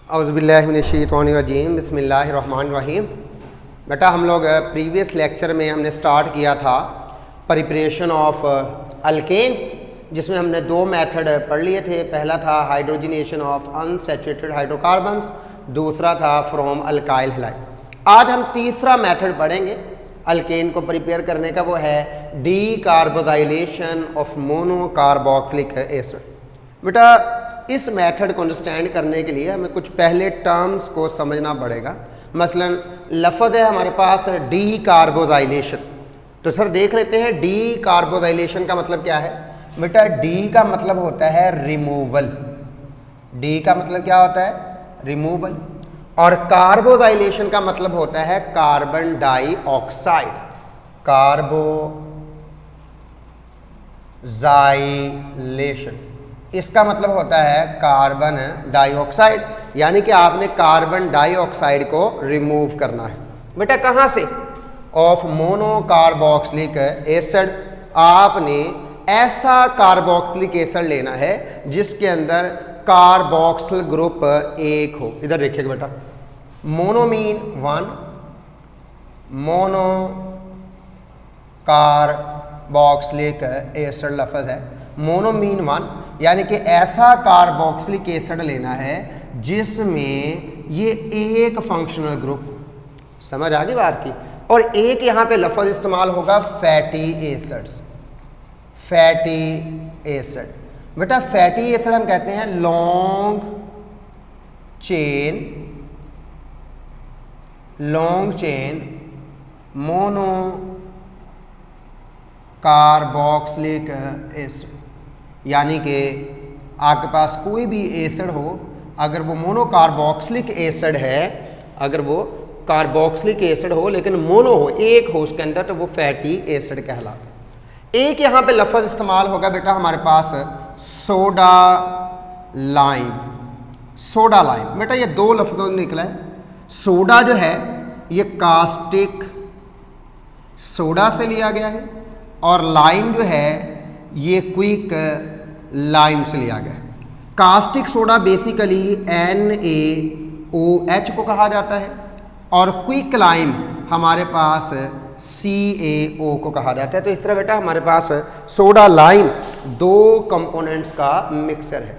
औज़ुबिल्लाहिमिनश्शैतानिर्रजीम बिस्मिल्लाहिर्रहमानिर्रहीम। बेटा हम लोग प्रीवियस लेक्चर में हमने स्टार्ट किया था प्रिपरेशन ऑफ अल्केन, जिसमें हमने दो मेथड पढ़ लिए थे। पहला था हाइड्रोजनेशन ऑफ अनसैचुरेटेड हाइड्रोकार्बन्स, दूसरा था फ्रॉम अल्काइल हैलाइड। आज हम तीसरा मेथड पढ़ेंगे अल्केन को प्रिपेयर करने का, वो है डीकार्बोजाइलेशन ऑफ मोनोकार्बोक्सिलिक एसिड। बेटा इस मेथड को अंडरस्टैंड करने के लिए हमें कुछ पहले टर्म्स को समझना पड़ेगा। मसलन लफ्ज़ है हमारे पास डीकार्बोजाइलेशन, तो सर देख लेते हैं डीकार्बोजाइलेशन का मतलब क्या है। बेटा डी का मतलब होता है रिमूवल, डी का मतलब क्या होता है, रिमूवल। और कार्बोजाइलेशन का मतलब होता है कार्बन डाइऑक्साइड, कार्बोजाइलेशन इसका मतलब होता है कार्बन डाइऑक्साइड, यानी कि आपने कार्बन डाइऑक्साइड को रिमूव करना है। बेटा कहाँ से, ऑफ मोनोकार्बोक्सिलिक एसिड। आपने ऐसा कार्बोक्सिलिक एसिड लेना है जिसके अंदर कार्बोक्सिल ग्रुप एक हो। इधर देखिएगा बेटा, mono mean one, mono carboxylic acid लफ्ज़ है, मोनो मीन वन, यानी कि ऐसा कार्बोक्सिलिक एसिड लेना है जिसमें ये एक फंक्शनल ग्रुप, समझ आ गई बात की। और एक यहाँ पे लफ्ज़ इस्तेमाल होगा फैटी एसिड्स, फैटी एसिड। बेटा फैटी एसिड हम कहते हैं long chain mono carboxylic acid, यानी कि आपके पास कोई भी एसिड हो, अगर वो मोनोकार्बोक्सिलिक एसिड है, अगर वो कार्बोक्सिलिक एसिड हो लेकिन मोनो हो, एक हो उसके अंदर, तो वो फैटी एसिड कहलाता है। एक यहाँ पे लफ्ज़ इस्तेमाल होगा बेटा हमारे पास सोडा लाइम, सोडा लाइम। बेटा ये दो लफ्ज़ों से निकला है। सोडा जो है ये कास्टिक सोडा से लिया गया है, और लाइम जो है ये क्विक लाइम से लिया गया है। कास्टिक सोडा बेसिकली NaOH को कहा जाता है, और क्विक लाइम हमारे पास CaO को कहा जाता है। तो इस तरह बेटा हमारे पास सोडा लाइम दो कंपोनेंट्स का मिक्सचर है।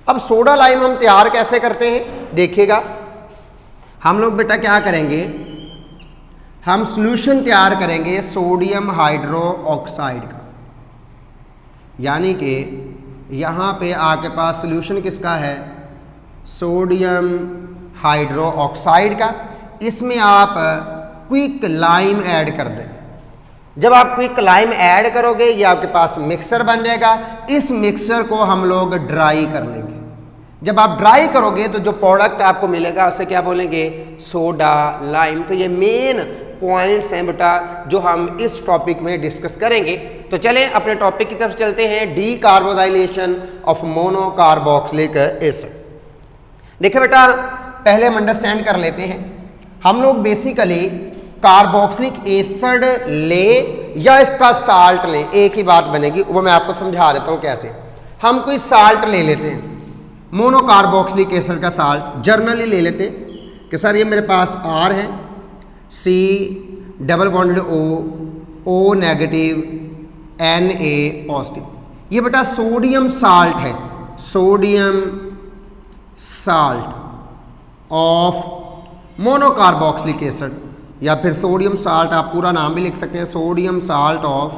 अब सोडा लाइम हम तैयार कैसे करते हैं देखिएगा। हम लोग बेटा क्या करेंगे, हम सॉल्यूशन तैयार करेंगे सोडियम हाइड्रोक्साइड का, यानी कि यहाँ पे आपके पास सॉल्यूशन किसका है, सोडियम हाइड्रोक्साइड का। इसमें आप क्विक लाइम ऐड कर दें। जब आप क्विक लाइम ऐड करोगे ये आपके पास मिक्सर बन जाएगा। इस मिक्सर को हम लोग ड्राई कर लेंगे। जब आप ड्राई करोगे तो जो प्रोडक्ट आपको मिलेगा उसे क्या बोलेंगे, सोडा लाइम। तो ये मेन पॉइंट्स हैं बेटा जो हम इस टॉपिक में डिस्कस करेंगे। तो चलें अपने टॉपिक की तरफ चलते हैं, डीकार्बोजाइलेशन ऑफ मोनोकार्बोक्सिलिक एसिड। देखिए बेटा पहले हम अंडरस्टैंड कर लेते हैं, हम लोग बेसिकली कार्बोक्सिलिक एसिड ले या इसका साल्ट ले, एक ही बात बनेगी, वो मैं आपको समझा देता हूँ कैसे। हम कोई साल्ट ले लेते हैं, मोनोकार्बोक्सिलिक एसिड का साल्ट जर्नली ले लेते हैं कि सर ये मेरे पास R है, C double bonded O negative, Na positive. ये बेटा सोडियम साल्ट है, sodium salt of monocarboxylic acid, या फिर सोडियम साल्ट आप पूरा नाम भी लिख सकते हैं, sodium salt of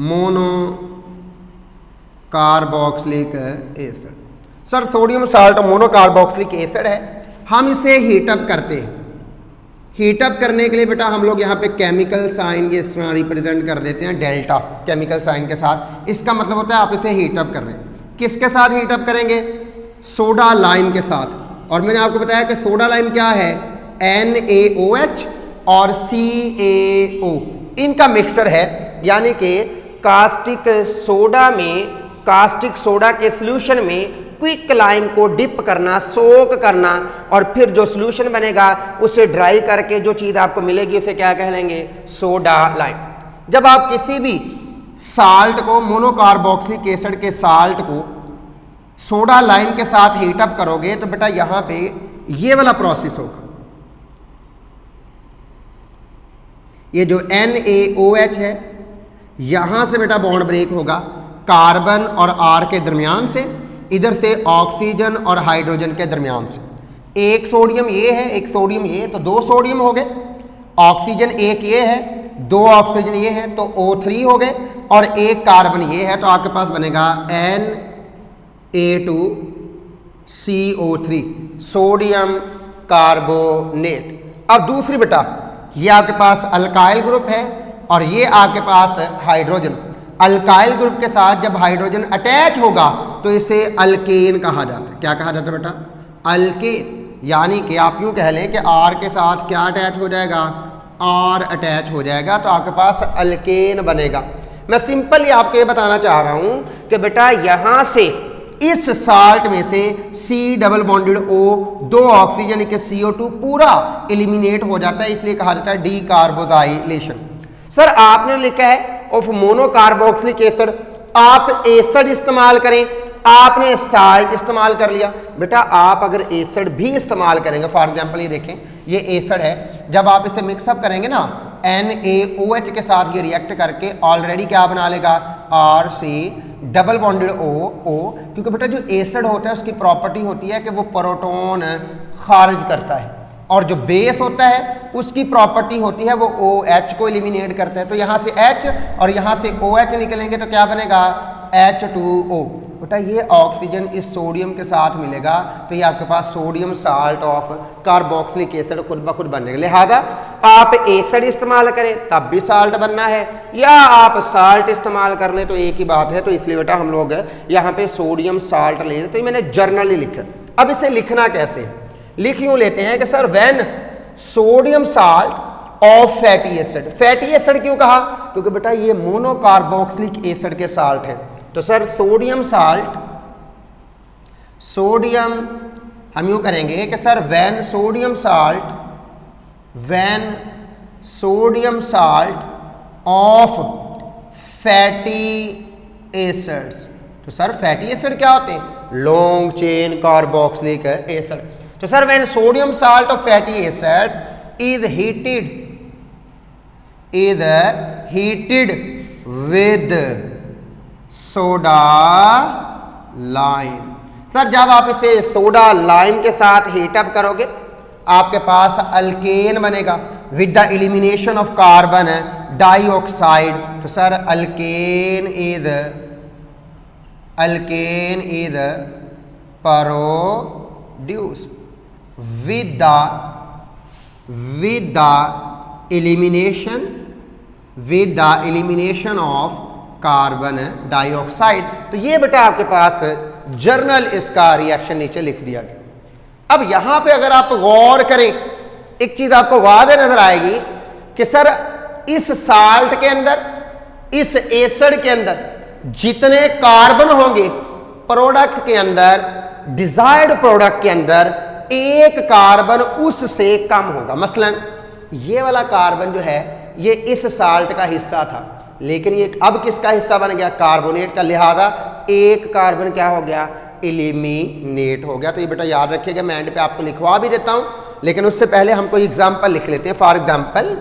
monocarboxylic acid. Sir sodium salt monocarboxylic acid है, हम इसे हीटअप करते हैं। हीटअप करने के लिए बेटा हम लोग यहाँ पे केमिकल साइन ये रिप्रेजेंट कर देते हैं डेल्टा केमिकल साइन के साथ। इसका मतलब होता है आप इसे हीटअप कर रहे हैं। किसके साथ हीटअप करेंगे, सोडा लाइम के साथ। और मैंने आपको बताया कि सोडा लाइम क्या है, NaOH और CaO इनका मिक्सर है, यानी कि कास्टिक सोडा में, कास्टिक सोडा के सॉल्यूशन में क्विक लाइम को डिप करना, सोक करना, और फिर जो सॉल्यूशन बनेगा उसे ड्राई करके जो चीज़ आपको मिलेगी उसे क्या कह लेंगे, सोडा लाइम। जब आप किसी भी साल्ट को, मोनोकार्बोक्सिलिक एसिड के साल्ट को सोडा लाइम के साथ हीट अप करोगे तो बेटा यहां पे ये वाला प्रोसेस होगा। ये जो NaOH है यहां से बेटा बॉन्ड ब्रेक होगा कार्बन और R के दरमियान से, इधर से ऑक्सीजन और हाइड्रोजन के दरमियान से। एक सोडियम ये है, एक सोडियम ये, तो दो सोडियम हो गए। ऑक्सीजन एक ये है, दो ऑक्सीजन ये है, तो O3 हो गए, और एक कार्बन ये है, तो आपके पास बनेगा Na2CO3 सोडियम कार्बोनेट। अब दूसरी बेटा ये आपके पास अल्काइल ग्रुप है और ये आपके पास हाइड्रोजन। अल्काइल ग्रुप के साथ जब हाइड्रोजन अटैच होगा तो इसे अल्केन कहा जाता है। क्या कहा जाता है बेटा? अल्केन। यानी कि आप यूँ कह लें कि R के साथ क्या अटैच हो जाएगा? R अटैच हो जाएगा, तो आपके पास अल्केन बनेगा। मैं सिंपली आपको ये बताना चाह रहा हूँ कि बेटा यहाँ से इस साल्ट में से C डबल बॉन्डेड O, दो ऑक्सीजन के CO2 पूरा एलिमिनेट हो जाता है, इसलिए कहा जाता है डीकार्बोजाइलेशन। सर आपने लिखा है ऑफ मोनोकार्बोक्सिलिक एसिड, आप एसिड इस्तेमाल करें, आपने साल्ट इस्तेमाल कर लिया। बेटा आप अगर एसिड भी इस्तेमाल करेंगे, फॉर एग्जांपल ये देखें ये एसिड है, जब आप इसे मिक्सअप करेंगे ना NaOH के साथ ये रिएक्ट करके ऑलरेडी क्या बना लेगा? RC डबल बॉन्डेड O, क्योंकि बेटा जो एसिड होता है उसकी प्रॉपर्टी होती है कि वो प्रोटॉन खारिज करता है, और जो बेस होता है उसकी प्रॉपर्टी होती है वो OH को एलिमिनेट करता है। तो यहाँ से H और यहाँ से OH निकलेंगे तो क्या बनेगा? H2O। बेटा ये ऑक्सीजन इस सोडियम के साथ मिलेगा तो ये आपके पास sodium salt of carboxylic acid खुद ब खुद बनेगा। लिहाजा आप एसिड इस्तेमाल करें तब भी साल्ट बनना है, या आप साल्ट इस्तेमाल कर लें तो एक ही बात है। तो इसलिए बेटा हम लोग यहाँ पे सोडियम साल्ट ले रहे, तो मैंने जर्नली लिखा। अब इसे लिखना कैसे? लिख यूं लेते हैं कि sir when sodium salt of fatty acid. Fatty acid क्यों कहा? क्योंकि बेटा ये मोनोकार्बोक्सिलिक एसिड के साल्ट है। तो सर सोडियम साल्ट, सोडियम हम यूं करेंगे कि sir when sodium salt of fatty acids. तो सर फैटी एसिड क्या होते हैं? Long chain carboxylic acid. तो sir when sodium salt of fatty acid is heated with soda lime. Sir जब आप इसे सोडा लाइम के साथ हीटअप करोगे आपके पास अल्केन बनेगा with the elimination of carbon dioxide. तो sir alkane is produce with the elimination of carbon dioxide. तो ये बेटा आपके पास जर्नल इसका रिएक्शन नीचे लिख दिया गया। अब यहां पे अगर आप गौर करें एक चीज आपको वाज़ेह नजर आएगी कि सर इस साल्ट के अंदर, इस एसिड के अंदर जितने कार्बन होंगे प्रोडक्ट के अंदर, डिजायर्ड प्रोडक्ट के अंदर एक कार्बन उससे कम होगा। मसलन ये वाला कार्बन जो है ये इस साल्ट का हिस्सा था, लेकिन ये अब किसका हिस्सा बन गया? कार्बोनेट का। लिहाजा एक कार्बन क्या हो गया? एलिमिनेट हो गया। तो ये बेटा याद रखिएगा, मैं एंड पे आपको लिखवा भी देता हूं, लेकिन उससे पहले हम कोई एग्जाम्पल लिख लेते हैं। फॉर एग्जाम्पल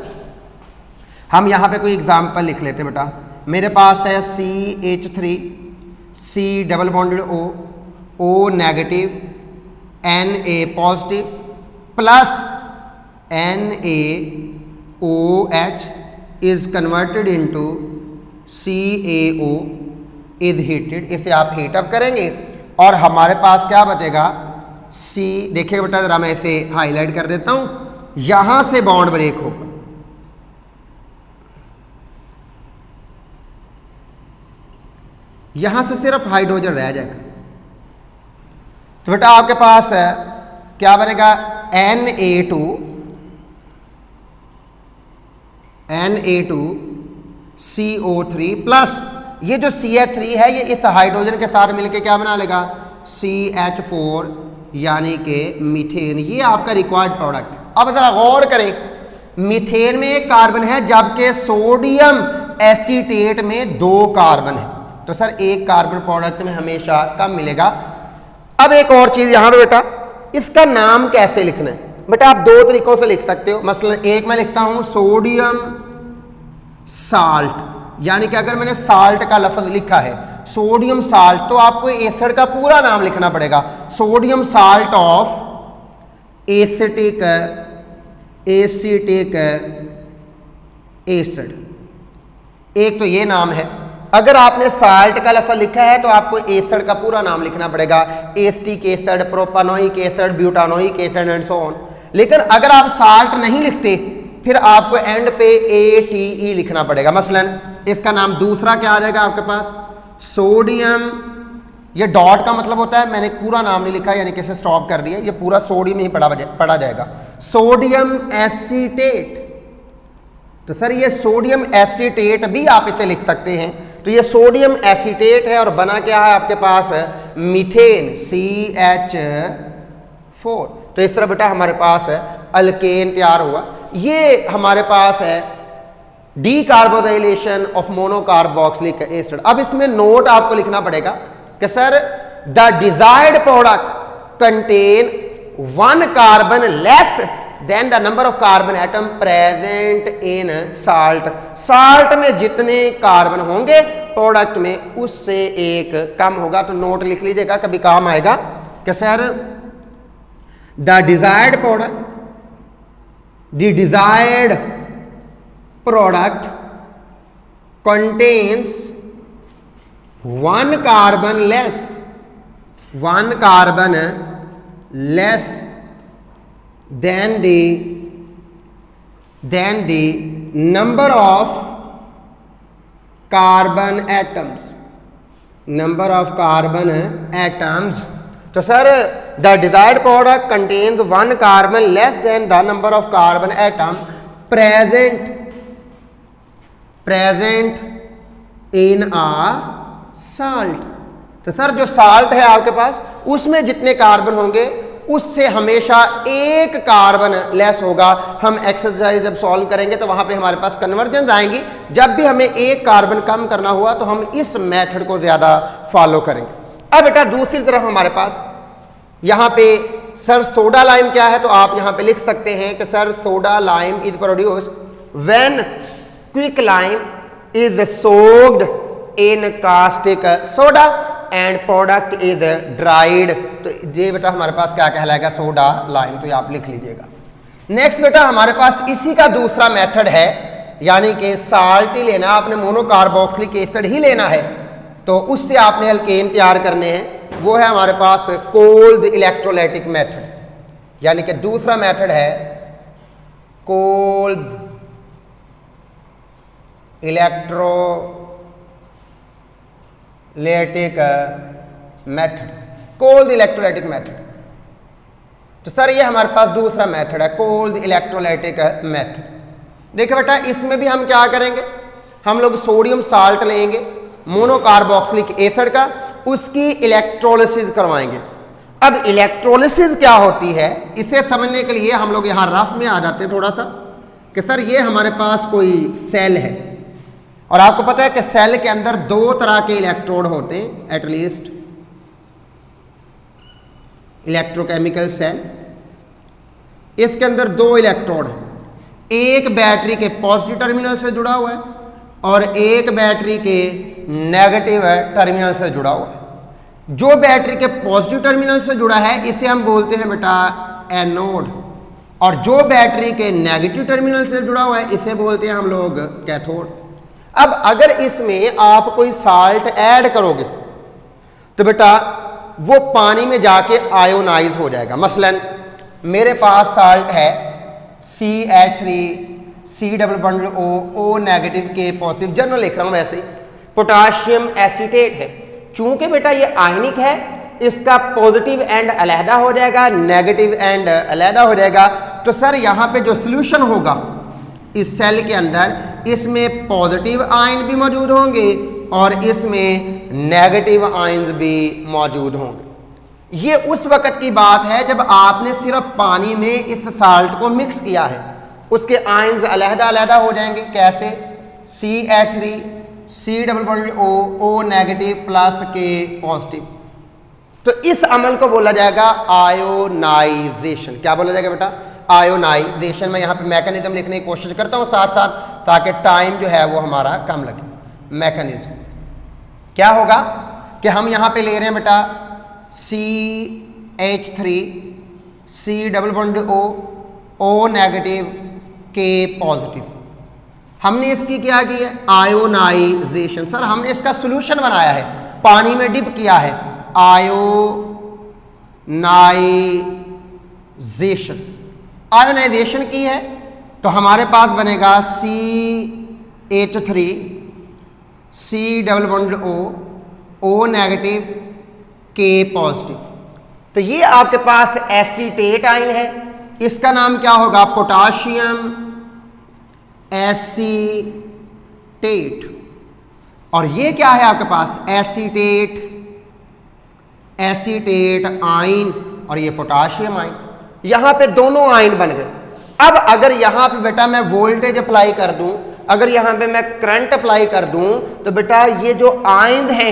हम यहां पे कोई एग्जाम्पल लिख लेते हैं। बेटा मेरे पास है CH3, C double bonded O negative, Na positive plus NaOH is converted into CaO is heated. इसे आप हीटअप करेंगे और हमारे पास क्या बचेगा? C। देखिए बेटा जरा मैं इसे हाईलाइट कर देता हूं, यहां से बॉन्ड ब्रेक होगा, यहां से सिर्फ हाइड्रोजन रह जाएगा। तो बेटा आपके पास है क्या बनेगा? Na2CO3 प्लस ये जो CH3 है ये इस हाइड्रोजन के साथ मिलके क्या बना लेगा? CH4 यानी कि मीथेन। ये आपका रिक्वायर्ड प्रोडक्ट है। अब जरा गौर करें, मीथेन में एक कार्बन है जबकि सोडियम एसीटेट में दो कार्बन है। तो सर एक कार्बन प्रोडक्ट में हमेशा कम मिलेगा। अब एक और चीज यहां पे बेटा, इसका नाम कैसे लिखना है? बेटा आप दो तरीकों से लिख सकते हो। मसलन एक मैं लिखता हूं सोडियम साल्ट, यानी कि अगर मैंने साल्ट का लफ्ज लिखा है सोडियम साल्ट, तो आपको एसिड का पूरा नाम लिखना पड़ेगा, sodium salt of acetic acid. एक तो ये नाम है। अगर आपने साल्ट का लफ्ज लिखा है तो आपको एसिड का पूरा नाम लिखना पड़ेगा, acetic acid, propanoic acid, butanoic acid and so on. लेकिन अगर आप साल्ट नहीं लिखते फिर आपको एंड पे ATE लिखना पड़ेगा। मसलन इसका नाम दूसरा क्या आ जाएगा आपके पास, सोडियम, ये डॉट का मतलब होता है, मैंने पूरा नाम नहीं लिखा यानी कि इसे स्टॉप कर दिया, ये पूरा सोडियम ही पढ़ा जाएगा, सोडियम एसीटेट। तो सर ये सोडियम एसीटेट भी आप इसे लिख सकते हैं। तो ये सोडियम एसीटेट है और बना क्या है आपके पास, मीथेन CH4। तो इस तरह बेटा हमारे पास अल्केन तैयार हुआ। ये हमारे पास है डीकार्बोनाइलेशन ऑफ मोनोकार्बोक्सिलिक एसिड। अब इसमें नोट आपको लिखना पड़ेगा कि sir the desired product contain 1 carbon less than the number of carbon atom present in salt. Salt में जितने कार्बन होंगे प्रोडक्ट में उससे एक कम होगा। तो नोट लिख लीजिएगा, कभी काम आएगा कि sir the desired product contains 1 carbon less than the number of carbon atoms। तो sir the desired product contains 1 carbon less than the number of carbon atom present in a salt. तो sir जो salt है आपके पास उसमें जितने carbon होंगे उससे हमेशा एक कार्बन लेस होगा। हम एक्सरसाइज जब सॉल्व करेंगे तो वहां पे हमारे पास कन्वर्जन आएंगी। जब भी हमें एक कार्बन कम करना हुआ तो हम इस मेथड को ज्यादा फॉलो करेंगे। अब बेटा दूसरी तरफ हमारे पास यहां पे सर सोडा लाइम क्या है, तो आप यहां पे लिख सकते हैं कि sir soda lime is produced when quick lime is soaked in caustic soda and product is dried. तो ये बेटा हमारे पास क्या कहलाएगा, सोडा लाइम। तो ये आप लिख लीजिएगा। नेक्स्ट बेटा हमारे पास इसी का दूसरा मेथड है, यानी कि साल्ट ही लेना, आपने मोनोकार्बोक्सिलिक एसिड ही लेना है तो उससे आपने अल्केन तैयार करने हैं। वो है हमारे पास कोल्ड इलेक्ट्रोलाइटिक मेथड, यानी कि दूसरा मेथड है cold electrolytic method, cold electrolytic method. तो सर ये हमारे पास दूसरा मेथड है कोल्ड इलेक्ट्रोलाइटिक मेथड। देखिए बेटा इसमें भी हम क्या करेंगे, हम लोग सोडियम साल्ट लेंगे मोनोकार्बोक्सिलिक एसिड का, उसकी इलेक्ट्रोलिसिस करवाएंगे। अब इलेक्ट्रोलिसिस क्या होती है इसे समझने के लिए हम लोग यहां रफ में आ जाते हैं थोड़ा सा कि सर ये हमारे पास कोई सेल है और आपको पता है कि सेल के अंदर दो तरह के इलेक्ट्रोड होते हैं, एटलीस्ट इलेक्ट्रोकेमिकल सेल। इसके अंदर दो इलेक्ट्रोड हैं, एक बैटरी के पॉजिटिव टर्मिनल से जुड़ा हुआ है और एक बैटरी के नेगेटिव टर्मिनल से जुड़ा हुआ है। जो बैटरी के पॉजिटिव टर्मिनल से जुड़ा है इसे हम बोलते हैं बेटा एनोड, और जो बैटरी के नेगेटिव टर्मिनल से जुड़ा हुआ है इसे बोलते हैं हम लोग कैथोड। अब अगर इसमें आप कोई साल्ट ऐड करोगे तो बेटा वो पानी में जाके आयोनाइज हो जाएगा। मसलन मेरे पास साल्ट है CH3COO नेगेटिव के पॉजिटिव, जनरल लिख रहा हूं वैसे, पोटाशियम एसीटेट है। चूंकि बेटा ये आयनिक है इसका पॉजिटिव एंड अलहदा हो जाएगा, नेगेटिव एंड अलहदा हो जाएगा। तो सर यहां पे जो सोल्यूशन होगा इस सेल के अंदर, इसमें पॉजिटिव आयन भी मौजूद होंगे और इसमें नेगेटिव आयन्स भी मौजूद होंगे। ये उस वक्त की बात है जब आपने सिर्फ पानी में इस साल्ट को मिक्स किया है, उसके आयन्स अलहदा अलहदा हो जाएंगे। कैसे, CH3COO नेगेटिव प्लस के पॉजिटिव। तो इस अमल को बोला जाएगा आयोनाइजेशन। क्या बोला जाएगा बेटा? आयोनाइजेशन। मैं यहां पे मैकेनिज्म लिखने की कोशिश करता हूं साथ साथ, ताकि टाइम जो है वो हमारा कम लगे। मैकेनिज्म क्या होगा कि हम यहां पे ले रहे हैं बेटा CH3 C double bond O negative K positive. हमने इसकी क्या की है? आयोनाइजेशन। सर हमने इसका सॉल्यूशन बनाया है, पानी में डिप किया है, आयोनाइजेशन। आयोनाइजेशन की है तो हमारे पास बनेगा CH3 C double bond O negative K positive. तो ये आपके पास एसीटेट आयन है, इसका नाम क्या होगा? Potassium acetate. और ये क्या है आपके पास? एसीटेट आयन, और ये पोटाशियम आयन। यहां पे दोनों आयन बन गए। अब अगर यहां पे बेटा मैं वोल्टेज अप्लाई कर दूं, अगर यहां पे मैं करंट अप्लाई कर दूं, तो बेटा ये जो आयन है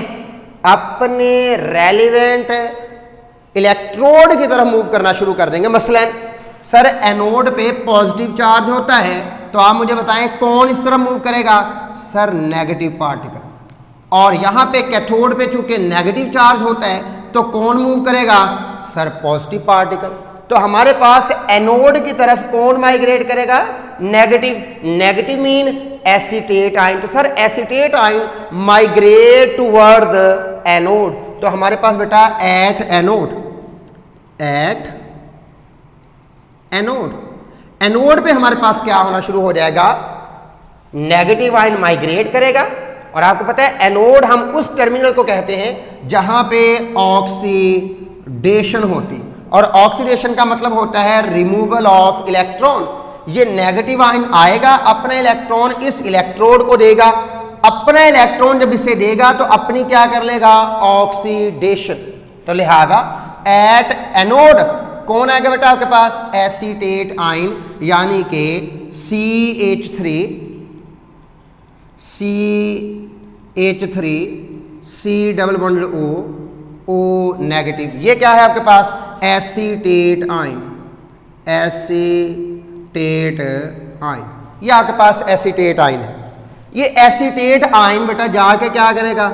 अपने रेलिवेंट इलेक्ट्रोड की तरफ मूव करना शुरू कर देंगे। मसलन सर एनोड पे पॉजिटिव चार्ज होता है, तो आप मुझे बताएं कौन इस तरफ मूव करेगा? Sir negative particle. और यहां पे कैथोड पे चूंकि नेगेटिव चार्ज होता है, तो कौन मूव करेगा? Sir positive particle. तो हमारे पास एनोड की तरफ कौन माइग्रेट करेगा? Negative. Negative mean acetate ion. तो sir acetate ion migrate toward the anode. तो हमारे पास बेटा एट एनोड पे हमारे पास क्या होना शुरू हो जाएगा? नेगेटिव आयन माइग्रेट करेगा। और आपको पता है एनोड हम उस टर्मिनल को कहते हैं जहां पे ऑक्सीडेशन होती, और ऑक्सीडेशन का मतलब होता है रिमूवल ऑफ इलेक्ट्रॉन। ये नेगेटिव आयन आएगा, अपना इलेक्ट्रॉन इस इलेक्ट्रोड को देगा, अपना इलेक्ट्रॉन जब इसे देगा तो अपनी क्या कर लेगा? ऑक्सीडेशन। तो लिहाजा एट एनोड कौन आएगा बेटा आपके पास? एसीटेट आयन, यानी कि CH3 C double bond O negative. ये क्या है आपके पास? Acetate ion. ये आपके पास एसीटेट आयन है। ये एसीटेट आयन बेटा जाके क्या करेगा?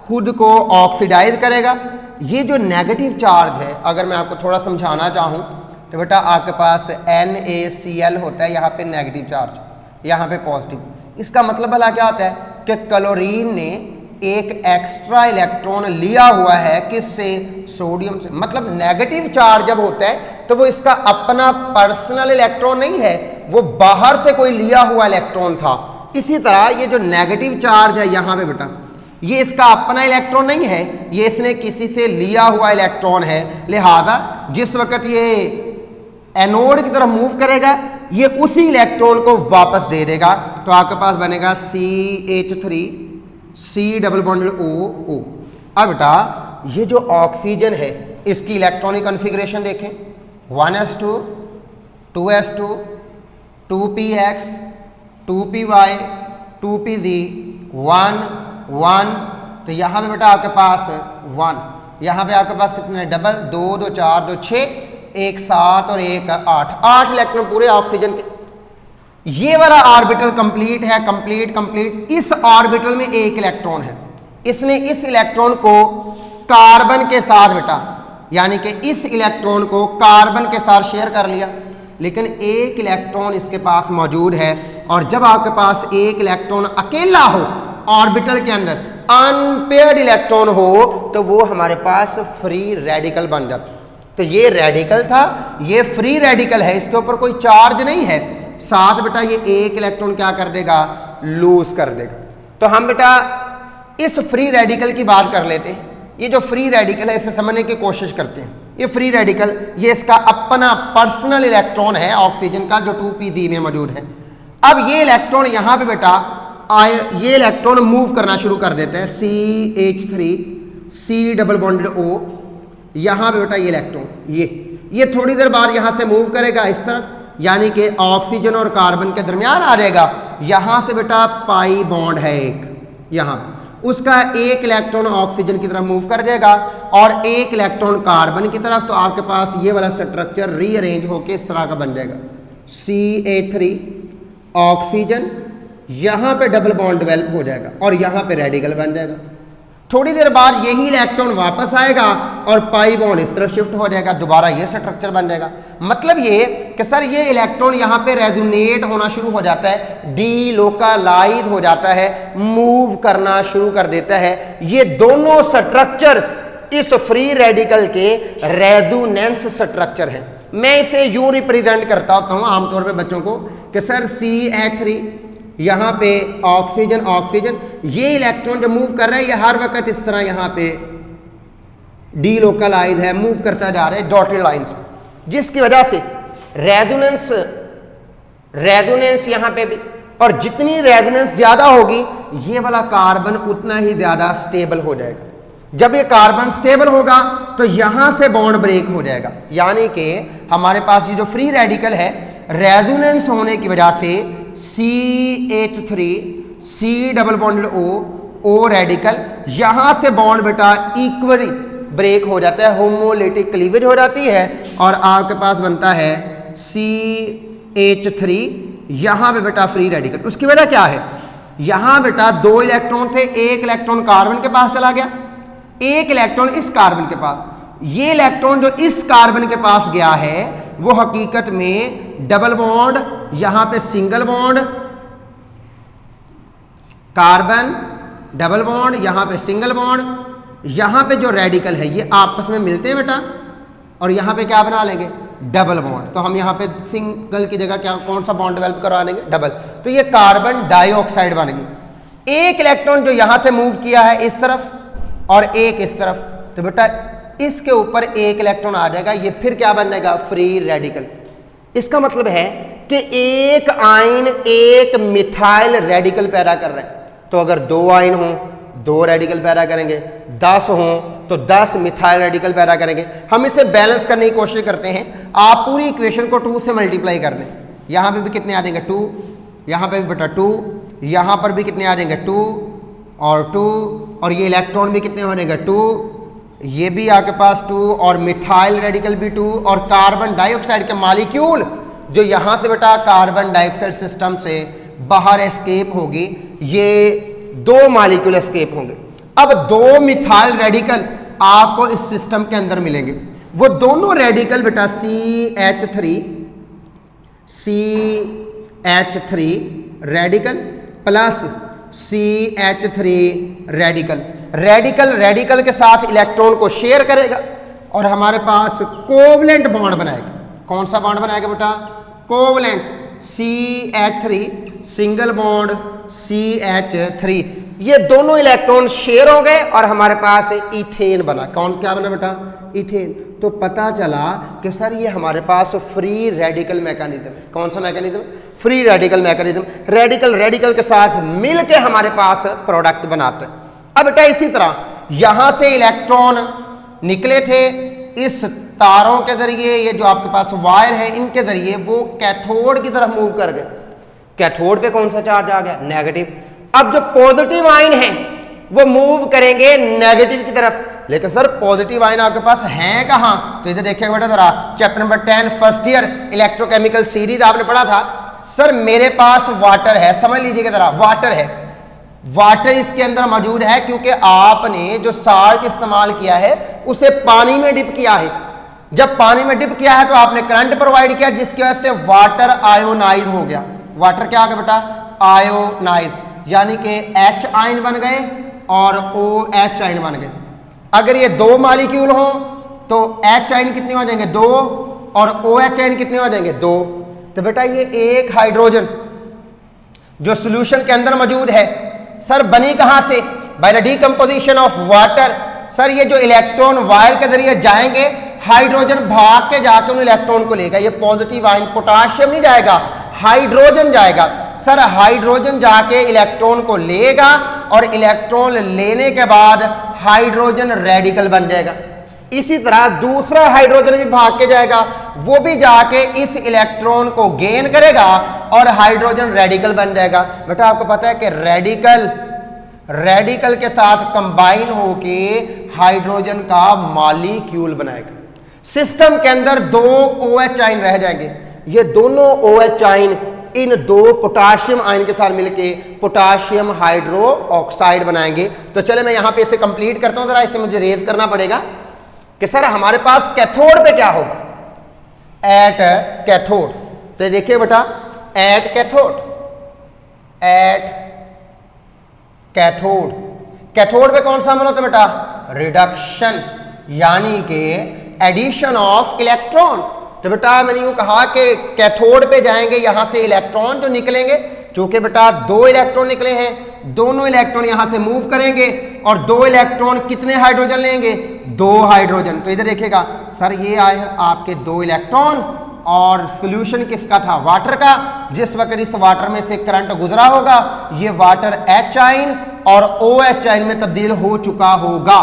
खुद को ऑक्सीडाइज करेगा। ये जो नेगेटिव चार्ज है, अगर मैं आपको थोड़ा समझाना चाहूं तो बेटा आपके पास NaCl होता है, यहाँ पे नेगेटिव चार्ज, यहाँ पे पॉजिटिव। इसका मतलब भला क्या होता है कि क्लोरीन ने एक एक्स्ट्रा इलेक्ट्रॉन लिया हुआ है, किससे? सोडियम से। मतलब नेगेटिव चार्ज जब होता है तो वो इसका अपना पर्सनल इलेक्ट्रॉन नहीं है, वो बाहर से कोई लिया हुआ इलेक्ट्रॉन था। इसी तरह ये जो नेगेटिव चार्ज है यहाँ पे बेटा, ये इसका अपना इलेक्ट्रॉन नहीं है, ये इसने किसी से लिया हुआ इलेक्ट्रॉन है। लिहाजा जिस वक्त ये एनोड की तरफ मूव करेगा, ये उसी इलेक्ट्रॉन को वापस दे देगा। तो आपके पास बनेगा CH3 C double bond O। अब बेटा ये जो ऑक्सीजन है इसकी इलेक्ट्रॉनिक कॉन्फ़िगरेशन देखें, 1s2 2s2 2px 2py 2pz 1 1। तो यहां पे बेटा आपके पास 1, यहां पे आपके पास कितने? डबल, 2 2 4 2 6, 1 7 और 1 8 इलेक्ट्रॉन पूरे ऑक्सीजन के। ये वाला ऑर्बिटल कंप्लीट है, कंप्लीट। इस ऑर्बिटल में एक इलेक्ट्रॉन है, इसने इस इलेक्ट्रॉन को कार्बन के साथ बेटा, यानी कि इस इलेक्ट्रॉन को कार्बन के साथ शेयर कर लिया, लेकिन एक इलेक्ट्रॉन इसके पास मौजूद है। और जब आपके पास एक इलेक्ट्रॉन अकेला हो ऑर्बिटल के अंदर, अनपेयर्ड इलेक्ट्रॉन हो, तो वो हमारे पास फ्री रेडिकल बन जाता। तो ये रेडिकल था, ये फ्री रेडिकल है, इसके ऊपर कोई चार्ज नहीं है। साथ बेटा ये एक इलेक्ट्रॉन क्या कर देगा? लूज कर देगा। तो हम बेटा इस फ्री रेडिकल की बात कर लेते हैं। ये जो फ्री रेडिकल है इसे समझने की कोशिश करते हैं। ये फ्री रेडिकल, ये इसका अपना पर्सनल इलेक्ट्रॉन है ऑक्सीजन का, जो 2pz में मौजूद है। अब ये इलेक्ट्रॉन यहाँ पे बेटा ये इलेक्ट्रॉन मूव करना शुरू कर देते हैं, CH3 C double bonded O। यहाँ पे बेटा ये इलेक्ट्रॉन ये थोड़ी देर बाद यहाँ से मूव करेगा इस तरफ, यानी कि ऑक्सीजन और कार्बन के दरमियान आ जाएगा। यहाँ से बेटा पाई बॉन्ड है एक, यहाँ उसका एक इलेक्ट्रॉन ऑक्सीजन की तरफ मूव कर जाएगा और एक इलेक्ट्रॉन कार्बन की तरफ, तो आपके पास ये वाला स्ट्रक्चर रीअरेंज होकर इस तरह का बन जाएगा। Ca3 ऑक्सीजन, यहां पे डबल बॉन्ड डेवलप हो जाएगा और यहां पे रेडिकल बन जाएगा। थोड़ी देर बाद यही इलेक्ट्रॉन वापस आएगा और पाई बॉन्ड इस तरफ शिफ्ट हो जाएगा, दोबारा ये स्ट्रक्चर बन जाएगा। मतलब ये कि सर ये इलेक्ट्रॉन यहाँ पे रेजोनेट होना शुरू हो जाता है, डीलोकलाइज हो जाता है, मूव करना शुरू कर देता है। ये दोनों स्ट्रक्चर इस फ्री रेडिकल के रेजोनेंस स्ट्रक्चर हैं। मैं इसे यूं रिप्रेजेंट करता होता हूं आमतौर पे बच्चों को कि सर CH3 यहाँ पे ऑक्सीजन ऑक्सीजन, ये इलेक्ट्रॉन जो मूव कर रहा है ये हर वक्त इस तरह यहाँ पे डीलोकलाइज है, मूव करता जा रहा है डॉटेड लाइंस, जिसकी वजह से रेजोनेंस यहाँ पे भी, और जितनी रेजोनेंस ज्यादा होगी ये वाला कार्बन उतना ही ज्यादा स्टेबल हो जाएगा। जब ये कार्बन स्टेबल होगा तो यहां से बॉन्ड ब्रेक हो जाएगा, यानी कि हमारे पास ये जो फ्री रेडिकल है रेजोनेंस होने की वजह से CH3 C double bonded O radical, यहां से बॉन्ड बेटा इक्वली ब्रेक हो जाता है, होमोलिटिक क्लीवेज हो जाती है और आपके पास बनता है CH3, यहां पे बेटा फ्री रेडिकल। उसकी वजह क्या है, यहां बेटा दो इलेक्ट्रॉन थे, एक इलेक्ट्रॉन कार्बन के पास चला गया, एक इलेक्ट्रॉन इस कार्बन के पास। ये इलेक्ट्रॉन जो इस कार्बन के पास गया है वो हकीकत में डबल बॉन्ड, यहां पे single bond, carbon double bond, यहां पे सिंगल बॉन्ड, यहां पे जो रेडिकल है ये आपस में मिलते हैं बेटा और यहां पे क्या बना लेंगे, डबल बॉन्ड। तो हम यहां पे सिंगल की जगह क्या कौन सा बॉन्ड डेवलप करवा लेंगे, डबल। तो ये कार्बन डाइऑक्साइड बन गई। एक इलेक्ट्रॉन जो यहां से मूव किया है इस तरफ और एक इस तरफ, तो बेटा इसके ऊपर एक इलेक्ट्रॉन आ जाएगा, ये फिर क्या बन जाएगा, फ्री रेडिकल। इसका मतलब है कि एक आयन एक मिथाइल रेडिकल पैदा कर रहा है। तो अगर दो आयन हो दो रेडिकल पैदा करेंगे, 10 हो तो 10 मिथाइल रेडिकल पैदा करेंगे। हम इसे बैलेंस करने की कोशिश करते हैं। आप पूरी इक्वेशन को 2 से मल्टीप्लाई कर दें, यहां पे भी कितने आ जाएंगे 2, यहां पे भी बेटा 2, यहां पर भी कितने आ जाएंगे 2 और 2, और ये इलेक्ट्रॉन भी कितने हो जाएंगे 2, ये भी आपके पास 2 और मिथाइल रेडिकल भी 2, और कार्बन डाइऑक्साइड के मॉलिक्यूल जो यहां से बेटा कार्बन डाइऑक्साइड सिस्टम से बाहर एस्केप होगी, ये 2 मॉलिक्यूल एस्केप होंगे। अब 2 मिथाइल रेडिकल आपको इस सिस्टम के अंदर मिलेंगे। वो दोनों रेडिकल बेटा CH3 radical plus CH3 radical के साथ इलेक्ट्रॉन को शेयर करेगा और हमारे पास कोवलेंट बॉन्ड बनाएगा। कौन सा बॉन्ड बनाएगा बेटा, covalent, CH3 single bond CH3। ये दोनों इलेक्ट्रॉन शेयर हो गए और हमारे पास इथेन बना। कौन क्या बना बेटा, इथेन। तो पता चला कि सर ये हमारे पास फ्री रेडिकल मैकेनिज्म है। कौन सा mechanism, free radical mechanism. Radical के साथ मिलके हमारे पास प्रोडक्ट बनाते हैं। अब बेटा इसी तरह यहां से इलेक्ट्रॉन निकले थे इस तारों के जरिए, ये जो आपके पास वायर है इनके जरिए वो कैथोड की तरफ मूव कर गए। कैथोड पे कौन सा चार्ज आ गया, नेगेटिव। अब जो पॉजिटिव आयन है वो मूव करेंगे नेगेटिव की तरफ। लेकिन सर पॉजिटिव आयन आपके पास है कहां, तो इधर देखिएगा बेटा जरा, chapter number 10 first year electrochemical series आपने पढ़ा था। सर मेरे पास वाटर है, समझ लीजिएगा जरा, वाटर है, वाटर इसके अंदर मौजूद है क्योंकि आपने जो साल्ट इस्तेमाल किया है उसे पानी में डिप किया है। जब पानी में डिप किया है तो आपने करंट प्रोवाइड किया, जिसकी वजह से वाटर आयोनाइज हो गया। वाटर क्या आ गया बेटा, आयोनाइज, यानी कि H आयन बन गए और OH आयन बन गए। अगर ये 2 मॉलिक्यूल हो तो H आयन कितने हो जाएंगे 2 और OH आयन कितने हो जाएंगे 2। तो बेटा ये एक हाइड्रोजन जो सॉल्यूशन के अंदर मौजूद है, सर बनी कहां से, by the decomposition of water. Sir ये जो इलेक्ट्रॉन वायर के जरिए जाएंगे, हाइड्रोजन भाग के जाकर उन इलेक्ट्रॉन को लेगा। ये पॉजिटिव आयन, पोटाशियम नहीं जाएगा, हाइड्रोजन जाएगा। सर हाइड्रोजन जाके इलेक्ट्रॉन को लेगा और इलेक्ट्रॉन लेने के बाद हाइड्रोजन रेडिकल बन जाएगा। इसी तरह दूसरा हाइड्रोजन भी भाग के जाएगा, वो भी जाके इस इलेक्ट्रॉन को गेन करेगा और हाइड्रोजन रेडिकल बन जाएगा। बेटा आपको पता है कि रेडिकल के साथ कंबाइन होके हाइड्रोजन का मॉलिक्यूल बनाएगा। सिस्टम के अंदर 2 OH आयन रह जाएंगे। ये दोनों OH आयन इन 2 पोटाशियम आयन के साथ मिलके पोटाशियम हाइड्रो ऑक्साइड बनाएंगे। तो चले मैं यहां पे इसे कंप्लीट करता हूं, जरा इसे मुझे रेज करना पड़ेगा कि सर हमारे पास कैथोड पे क्या होगा, एट कैथोड। तो देखिए बेटा, at cathode, at cathode, cathode पे कौन सा अमल होता है बेटा, रिडक्शन, यानी कि एडिशन ऑफ इलेक्ट्रॉन। तो बेटा मैंने यूं कहा कि कैथोड पे जाएंगे, यहां से इलेक्ट्रॉन जो निकलेंगे, चूंकि बेटा 2 इलेक्ट्रॉन निकले हैं, दोनों इलेक्ट्रॉन यहां से मूव करेंगे और 2 इलेक्ट्रॉन कितने हाइड्रोजन लेंगे, 2 हाइड्रोजन। तो इधर देखिएगा सर, ये आए हैं आपके 2 इलेक्ट्रॉन और सॉल्यूशन किसका था, वाटर का। जिस वक्त इस वाटर में से करंट गुजरा होगा, ये वाटर H आयन और OH आयन में तब्दील हो चुका होगा।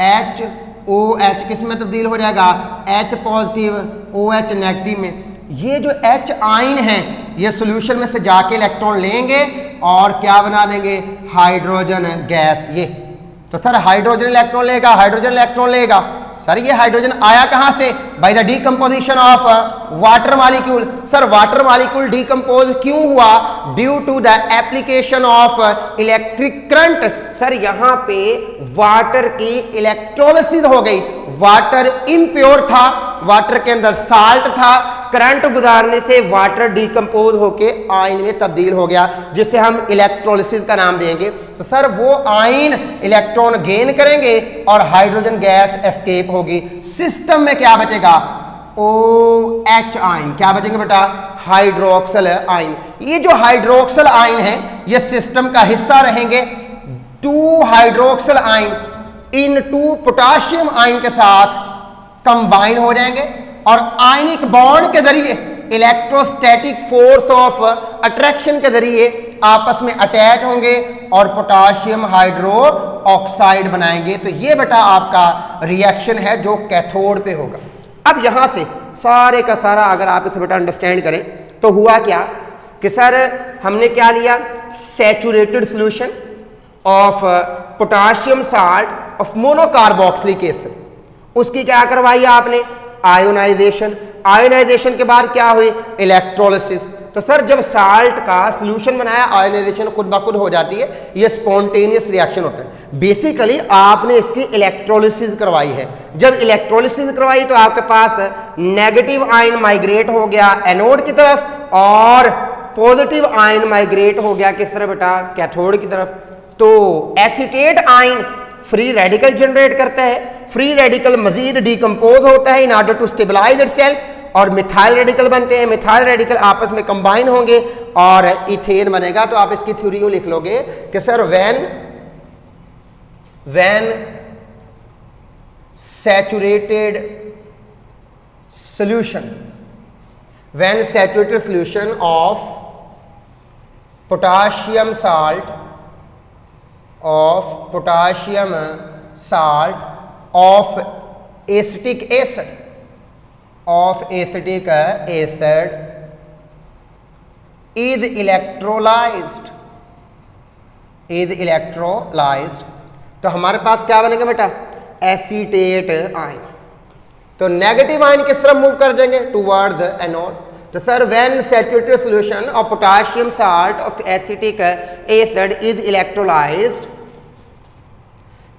HOH किस में तब्दील हो जाएगा, H पॉजिटिव OH नेगेटिव में। ये जो H आयन है ये सॉल्यूशन में से जाके इलेक्ट्रॉन लेंगे और क्या बना देंगे, हाइड्रोजन गैस। ये तो सर हाइड्रोजन इलेक्ट्रॉन लेगा, हाइड्रोजन इलेक्ट्रॉन लेगा। सर ये हाइड्रोजन आया कहां से, by the decomposition of water molecule. Sir water molecule decompose क्यों हुआ, due to the application of electric current. Sir यहां पे वाटर की इलेक्ट्रोलिसिस हो गई, वाटर इम्प्योर था, वाटर के अंदर साल्ट था, करंट गुजारने से वाटर डीकंपोज होके आयन में तब्दील हो गया, जिसे हम इलेक्ट्रोलिसिस का नाम देंगे। तो सर वो आयन इलेक्ट्रॉन गेन करेंगे और हाइड्रोजन गैस एस्केप होगी। सिस्टम में क्या बचेगा, OH आयन। क्या बचेंगे बेटा, हाइड्रोक्सल आयन। ये जो हाइड्रोक्सल आयन है ये सिस्टम का हिस्सा रहेंगे। 2 हाइड्रोक्सल आयन इन 2 पोटाशियम आयन के साथ कंबाइन हो जाएंगे और आयनिक बॉन्ड के जरिए इलेक्ट्रोस्टैटिक फोर्स ऑफ अट्रैक्शन के जरिए आपस में अटैच होंगे और पोटाशियम हाइड्रो ऑक्साइड बनाएंगे। तो ये बेटा आपका रिएक्शन है जो कैथोड पे होगा। अब यहां से सारे का सारा अगर आप इसे बेटा अंडरस्टैंड करें तो हुआ क्या कि सर हमने क्या लिया, saturated solution of potassium salt of monocarboxylic acid. उसकी क्या करवाई आपने, आयोनाइजेशन। आयोनाइजेशन के बाद क्या हुई, इलेक्ट्रोलिसिस। तो सर जब साल्ट का सॉल्यूशन बनाया, आयोनाइजेशन खुद ब खुद हो जाती है, ये स्पॉन्टेनियस रिएक्शन होता है। बेसिकली आपने इसकी इलेक्ट्रोलिसिस करवाई है। जब इलेक्ट्रोलिसिस करवाई तो आपके पास नेगेटिव आयन माइग्रेट हो गया एनोड की तरफ और पॉजिटिव आयन माइग्रेट हो गया किस तरफ बेटा, कैथोड की तरफ। तो acetate ion free radical generate करता है, फ्री रेडिकल मजीद डिकम्पोज होता है in order to stabilise itself और मिथाइल रेडिकल बनते हैं। मिथाइल रेडिकल आपस में कंबाइन होंगे और इथेन बनेगा। तो आप इसकी थ्योरी लिख लोगे कि sir when saturated solution of potassium salt of acetic acid is electrolyzed। तो हमारे पास क्या बनेगा बेटा, एसीटेट आयन। तो नेगेटिव आयन किस तरफ मूव कर देंगे, टुवर्ड द एनोड। तो sir when saturated solution of potassium salt of acetic acid is electrolysed,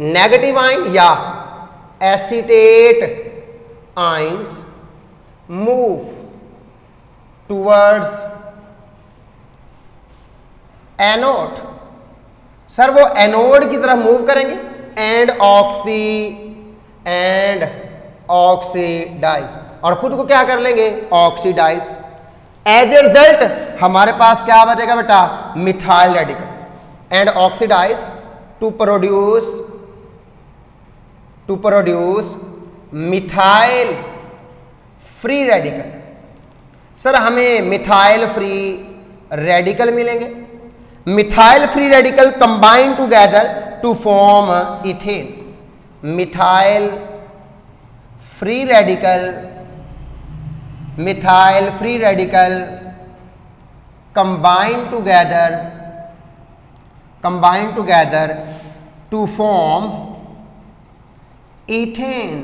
negative ion या acetate ions move towards anode. Sir वो एनोड की तरफ मूव करेंगे एंड ऑक्सीडाइज और खुद को क्या कर लेंगे, ऑक्सीडाइज। एज ए रिजल्ट हमारे पास क्या बचेगा बेटा, methyl radical and oxidise to produce methyl free radical. Sir हमें मिथाइल फ्री रेडिकल मिलेंगे। Methyl free radical combine together to form ethane. Methyl free radical combine together to form ethane.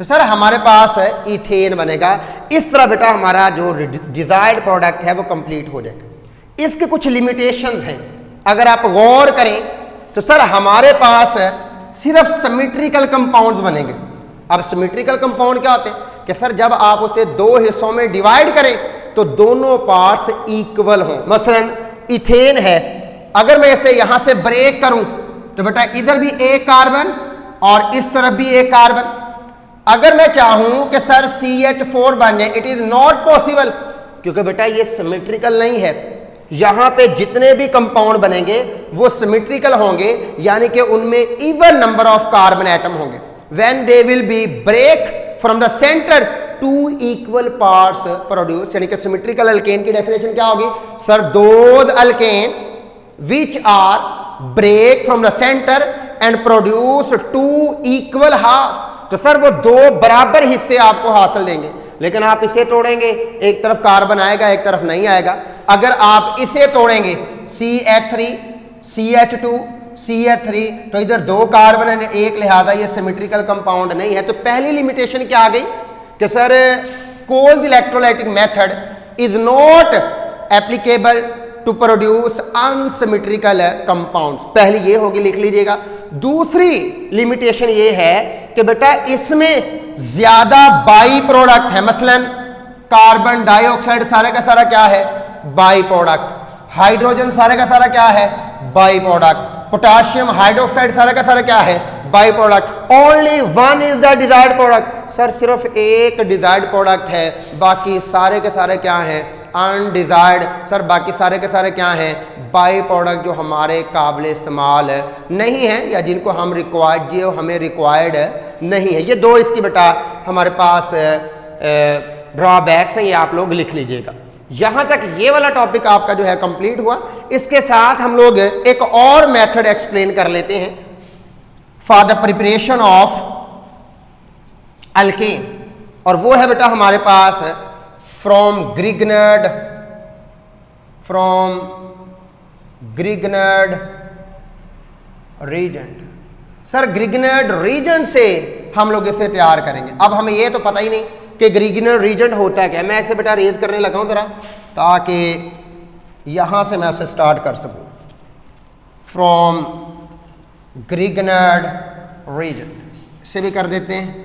तो sir हमारे पास ethane बनेगा। इस तरह बेटा हमारा जो डिजायर्ड प्रोडक्ट है वो कंप्लीट हो जाएगा। इसके कुछ लिमिटेशंस हैं, अगर आप गौर करें तो सर हमारे पास सिर्फ सिमेट्रिकल कंपाउंड्स बनेंगे। अब सिमेट्रिकल कंपाउंड क्या होते हैं कि सर जब आप उसे दो हिस्सों में डिवाइड करें तो दोनों पार्ट्स इक्वल हों। मसलन इथेन है, अगर मैं इसे यहां से ब्रेक करूं तो बेटा इधर भी एक कार्बन और इस तरफ भी एक कार्बन। अगर मैं चाहूं कि सर CH4 बन जाए, इट इज नॉट पॉसिबल, क्योंकि बेटा ये सिमेट्रिकल नहीं है। यहां पे जितने भी कंपाउंड बनेंगे वो सिमेट्रिकल होंगे, यानी कि उनमें even number of carbon atom होंगे। When they will be break from the centre, two equal parts produce, यानी कि सिमेट्रिकल अल्केन की डेफिनेशन क्या होगी sir, those alkane which are break from the centre and produce two equal half. तो sir वो दो बराबर हिस्से आपको हासिल देंगे, लेकिन आप इसे तोड़ेंगे एक तरफ कार्बन आएगा एक तरफ नहीं आएगा। अगर आप इसे तोड़ेंगे CH3 CH2 CH3 तो इधर दो कार्बन है एक, लिहाजा ये सिमेट्रिकल कंपाउंड नहीं है। तो पहली लिमिटेशन क्या आ गई कि sir Kolbe's electrolytic method is not applicable to produce unsymmetrical compounds. पहली ये होगी, लिख लीजिएगा। दूसरी लिमिटेशन ये है कि बेटा इसमें ज्यादा बाई प्रोडक्ट है। मसलन कार्बन डाइऑक्साइड सारे का सारा क्या है, बाई प्रोडक्ट। हाइड्रोजन सारे का सारा क्या है, बाई प्रोडक्ट। पोटाशियम हाइड्रोक्साइड सारा का सारा क्या है, by product. Only one is the desired product. Sir सिर्फ एक डिजायर्ड प्रोडक्ट है, बाकी सारे के सारे क्या हैं, अनडिजायर्ड। सर बाकी सारे के सारे क्या हैं, बाई प्रोडक्ट जो हमारे काबिल इस्तेमाल नहीं है या जिनको हम रिक्वायर्ड, जो हमें रिक्वायर्ड नहीं है। ये दो इसकी बेटा हमारे पास ड्रॉबैक्स हैं, ये आप लोग लिख लीजिएगा। यहां तक ये वाला टॉपिक आपका जो है कंप्लीट हुआ। इसके साथ हम लोग एक और मेथड एक्सप्लेन कर लेते हैं for the preparation of alkane, और वो है बेटा हमारे पास from Grignard reagent. Sir Grignard reagent से हम लोग इसे तैयार करेंगे। अब हमें ये तो पता ही नहीं कि ग्रिग्नर्ड रीजेंट होता क्या है। मैं इसे बेटा रेज करने लगा हूं जरा, ताकि यहां से मैं उसे स्टार्ट कर सकूं। फ्रॉम ग्रिग्नर्ड रीजेंट, इसे भी कर देते हैं।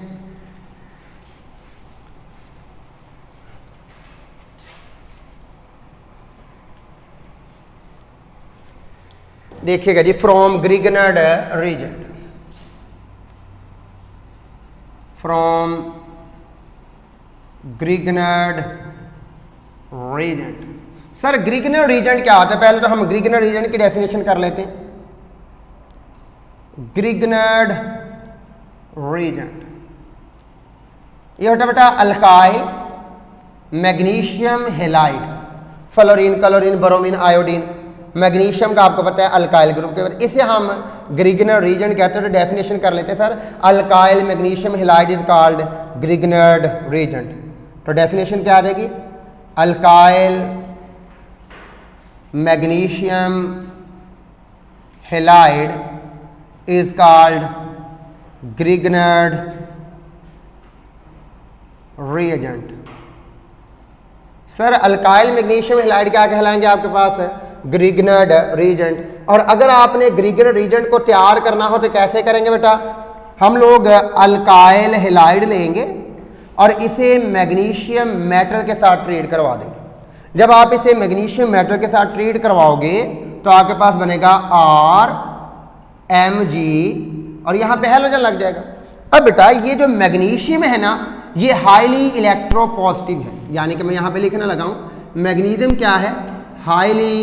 देखिएगा जी, from Grignard reagent, from Grignard reagent. Sir Grignard reagent क्या होता है, पहले तो हम ग्रिग्नर्ड रीजेंट की डेफिनेशन कर लेते हैं। ग्रिग्नर्ड रीजेंट ये होता बेटा alkyl magnesium halide, fluorine chlorine bromine iodine. Magnesium का आपको पता है अल्काइल ग्रुप के, इसे हम ग्रिग्नर्ड रीजेंट कहते हैं। तो डेफिनेशन कर लेते हैं sir, alkyl magnesium halide is called Grignard reagent. तो डेफिनेशन क्या आ जाएगी, alkyl magnesium halide is called Grignard reagent. Sir alkyl magnesium halide क्या कहलाएंगे आपके पास है, ग्रिग्नर्ड रीजेंट। और अगर आपने ग्रिग्नर्ड रीजेंट को तैयार करना हो तो कैसे करेंगे बेटा, हम लोग अल्काइल हेलाइड लेंगे और इसे मैग्नीशियम मेटल के साथ ट्रीट करवा देंगे। जब आप इसे मैग्नीशियम मेटल के साथ ट्रीट करवाओगे तो आपके पास बनेगा RMG और यहां पे हैलोजन लग जाएगा। अब बेटा ये जो मैग्नीशियम है ना, ये हाईली इलेक्ट्रोपॉजिटिव है, यानी कि मैं यहां पे लिखने लगा हूं मैग्नीशियम क्या है, हाईली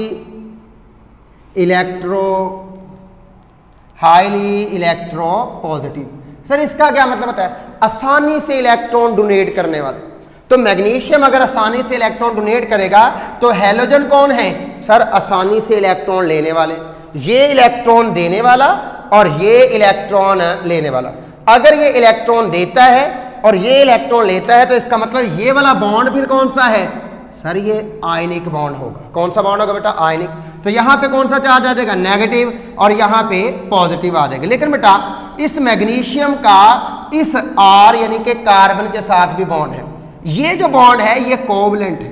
इलेक्ट्रोपॉजिटिव। सर इसका क्या मतलब होता है, आसानी से इलेक्ट्रॉन डोनेट करने वाले। तो मैग्नीशियम अगर आसानी से इलेक्ट्रॉन डोनेट करेगा तो हैलोजन कौन है, सर आसानी से इलेक्ट्रॉन लेने वाले। ये इलेक्ट्रॉन देने वाला और ये इलेक्ट्रॉन लेने वाला। अगर ये इलेक्ट्रॉन देता है और ये इलेक्ट्रॉन लेता है तो इसका मतलब ये वाला बॉन्ड फिर कौन सा है, सर ये आयनिक बॉन्ड होगा। कौन सा बॉन्ड होगा बेटा, आयनिक। तो तो यहाँ पे कौन सा चार्ज आ जाएगा, नेगेटिव, और यहाँ पे पॉजिटिव आ जाएगा। लेकिन बेटा इस मैग्नीशियम का इस R यानी कि कार्बन के साथ भी बॉन्ड है। ये जो बॉन्ड है ये कोवलेंट है।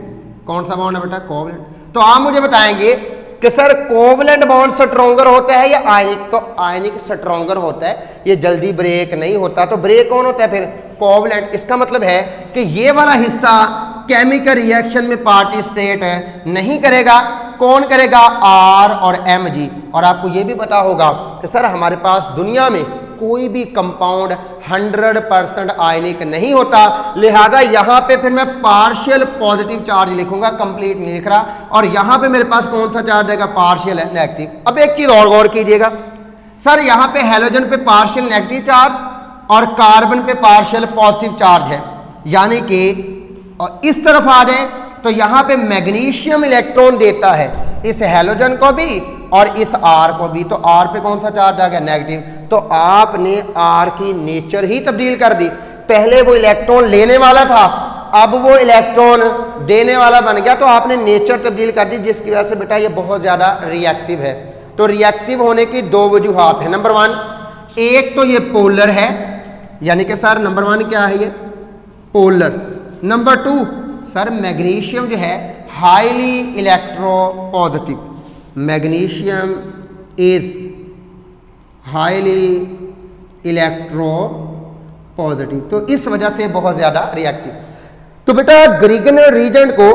कौन सा बॉन्ड है बेटा, कोवलेंट। तो आप मुझे बताएंगे कि सर कोवलेंट बॉन्ड स्ट्रॉन्गर होता है या आयनिक, तो आयनिक स्ट्रॉन्गर होता है, ये जल्दी ब्रेक नहीं होता। तो ब्रेक कौन होता है फिर, कोवलेंट। इसका मतलब है कि ये वाला हिस्सा केमिकल रिएक्शन में पार्टिसिपेट नहीं करेगा। कौन करेगा, R और Mg। और आपको ये भी पता होगा कि सर हमारे पास दुनिया में कोई भी कंपाउंड 100% आयनिक नहीं होता, लिहाजा यहां पे फिर मैं पार्शियल पॉजिटिव चार्ज लिखूंगा, कंप्लीट नहीं लिख रहा। और यहां पे मेरे पास कौन सा चार्ज आएगा, पार्शियल नेगेटिव। अब एक चीज और गौर कीजिएगा, सर यहां पे हैलोजन पे पार्शियल नेगेटिव चार्ज और कार्बन पे पार्शियल पॉजिटिव चार्ज है, यानी कि इस तरफ आ जाए तो यहां पे मैग्नीशियम इलेक्ट्रॉन देता है इस हैलोजन को भी और इस R को भी। तो R पे कौन सा चार्ज आ गया, नेगेटिव। तो आपने R की नेचर ही तब्दील कर दी। पहले वो इलेक्ट्रॉन लेने वाला था, अब वो इलेक्ट्रॉन देने वाला बन गया। तो आपने नेचर तब्दील कर दी, जिसकी वजह से बेटा ये बहुत ज्यादा रिएक्टिव है। तो रिएक्टिव होने की दो वजूहात है। नंबर 1, एक तो ये पोलर है, यानी कि सर नंबर 1 क्या है, ये पोलर। नंबर 2, सर मैग्नीशियम जो है highly electropositive. Magnesium is highly electro positive, तो इस वजह से बहुत ज्यादा रिएक्टिव। तो बेटा ग्रिगनर रीजेंट को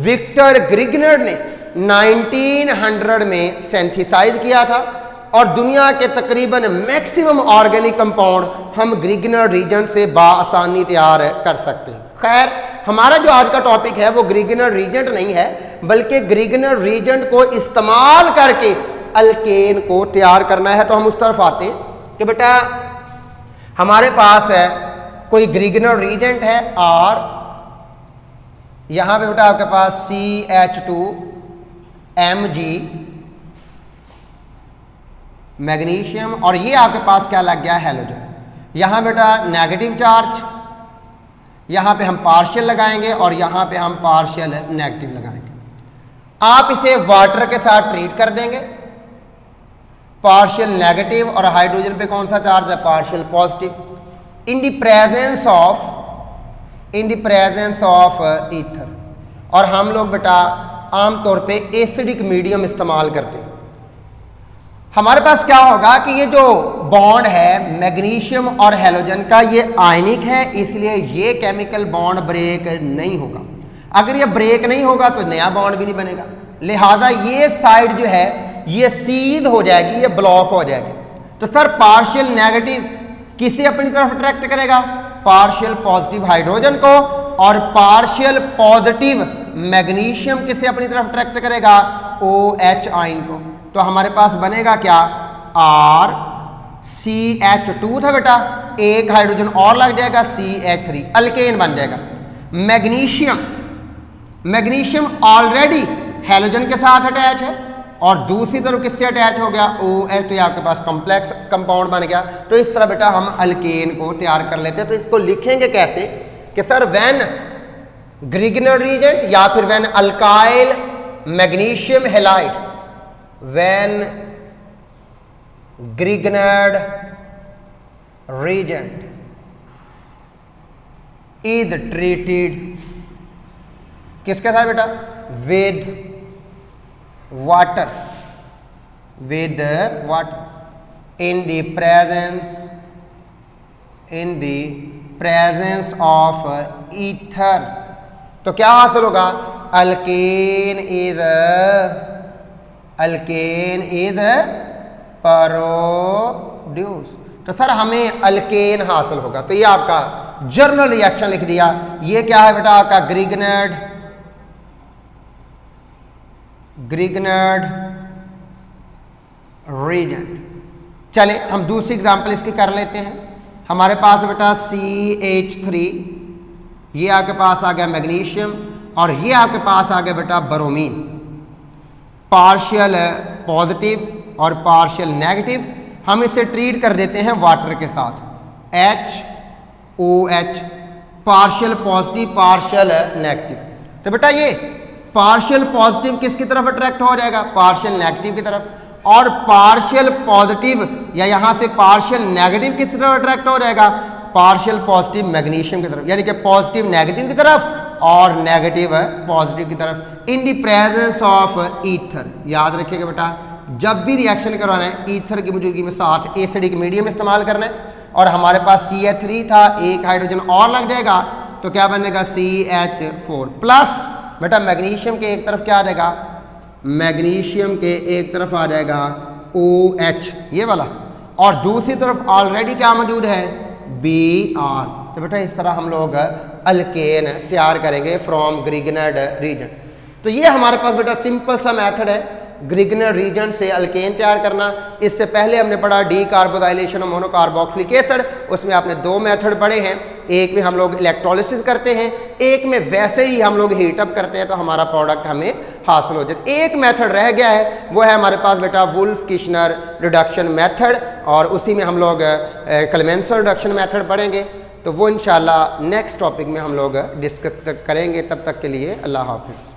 विक्टर ग्रिगनर ने 1900 में सिंथेसाइज किया था और दुनिया के तकरीबन मैक्सिमम ऑर्गेनिक कंपाउंड हम ग्रिगनर रीजेंट से बाआसानी तैयार कर सकते हैं। खैर हमारा जो आज का टॉपिक है वो ग्रिगनर रीजेंट नहीं है, बल्कि ग्रिगनर रीजेंट को इस्तेमाल करके अल्केन को तैयार करना है। तो हम उस तरफ आते हैं कि बेटा हमारे पास है कोई ग्रिगनर रीजेंट है और यहां पे बेटा आपके पास CH2Mg मैग्नीशियम, और ये आपके पास क्या लग गया, हैलोजन। यहां बेटा नेगेटिव चार्ज, यहां पे हम पार्शियल लगाएंगे और यहां पे हम पार्शियल नेगेटिव लगाएंगे। आप इसे वाटर के साथ ट्रीट कर देंगे, पार्शियल नेगेटिव, और हाइड्रोजन पे कौन सा चार्ज है, partial positive. In the presence of ether. और हम लोग बेटा आमतौर पे एसिडिक मीडियम इस्तेमाल करते हैं। हमारे पास क्या होगा कि ये जो बॉन्ड है मैग्नीशियम और हैलोजन का, ये आयनिक है, इसलिए ये केमिकल बॉन्ड ब्रेक नहीं होगा। अगर ये ब्रेक नहीं होगा तो नया बॉन्ड भी नहीं बनेगा, लिहाजा ये साइड जो है ये सीध हो जाएगी, ये ब्लॉक हो जाएगी। तो सर पार्शियल नेगेटिव किसे अपनी तरफ अट्रैक्ट करेगा, पार्शियल पॉजिटिव हाइड्रोजन को, और पार्शियल पॉजिटिव मैग्नीशियम किसे अपनी तरफ अट्रैक्ट करेगा, OH आयन को। तो हमारे पास बनेगा क्या, RCH2 था बेटा, एक हाइड्रोजन और लग जाएगा CH3, अल्केन बन जाएगा। मैग्नीशियम ऑलरेडी हैलोजन के साथ अटैच है और दूसरी तरफ किससे अटैच हो गया, OH। तो आपके पास कॉम्प्लेक्स कंपाउंड बन गया। तो इस तरह बेटा हम अल्केन को तैयार कर लेते हैं। तो इसको लिखेंगे कैसे कि सर व्हेन ग्रिगनर रीजेंट या फिर when alkyl magnesium halide, when Grignard reagent is treated किसके साथ बेटा, with water in the presence of ether। तो क्या हासिल होगा, अल्केन इज प्रोड्यूस। तो सर हमें अल्केन हासिल होगा। तो ये आपका जर्नल रिएक्शन लिख दिया। ये क्या है बेटा आपका, ग्रिगनर्ड रीजेंट। चले हम दूसरी एग्जांपल इसकी कर लेते हैं। हमारे पास बेटा CH3, ये आपके पास आ गया मैग्नीशियम, और ये आपके पास आ गया बेटा ब्रोमीन। पार्शियल पॉजिटिव और पार्शियल नेगेटिव, हम इसे ट्रीट कर देते हैं वाटर के साथ, HOH, partial positive partial negative. तो बेटा ये पार्शियल पॉजिटिव किसकी तरफ अट्रैक्ट हो जाएगा, पार्शियल नेगेटिव की तरफ, और पार्शियल पॉजिटिव या यहां से पार्शियल नेगेटिव किस तरफ अट्रैक्ट हो जाएगा, पार्शियल पॉजिटिव मैग्नीशियम की तरफ, यानी कि पॉजिटिव नेगेटिव की तरफ और नेगेटिव पॉजिटिव की तरफ in the presence of ether. याद रखिएगा बेटा, जब भी रिएक्शन करवाना है ईथर की मौजूदगी में साथ एसिडिक मीडियम इस्तेमाल करना है, और हमारे पास CH3 था, एक हाइड्रोजन और लग जाएगा तो क्या बनेगा CH4 प्लस बेटा मैग्नीशियम के एक तरफ क्या आ जाएगा, मैग्नीशियम के एक तरफ आ जाएगा OH ये वाला, और दूसरी तरफ ऑलरेडी क्या मौजूद है Br। तो बेटा इस तरह हम लोग अल्केन तैयार करेंगे फ्रॉम ग्रिग्नेड रीजन। तो ये हमारे पास बेटा सिंपल सा मेथड है ग्रिग्नेड रीजन से अल्केन तैयार करना। इससे पहले हमने पढ़ा डीकार्बोजाइलेशन और मोनोकार्बोक्सिलिक एसिड, उसमें आपने दो मेथड पढ़े हैं, एक में हम लोग इलेक्ट्रोलिसिस करते हैं, एक में वैसे ही हम लोग हीट अप करते हैं तो हमारा प्रोडक्ट हमें हासिल हो जाता है। एक मेथड रह गया है, वो है हमारे पास बेटा वुल्फ किश्नर रिडक्शन मेथड, और उसी में हम लोग क्लेमेंसन रिडक्शन मेथड पढ़ेंगे। तो वो इंशाल्लाह नेक्स्ट टॉपिक में हम लोग डिस्कस करेंगे। तब तक के लिए अल्लाह हाफिज़।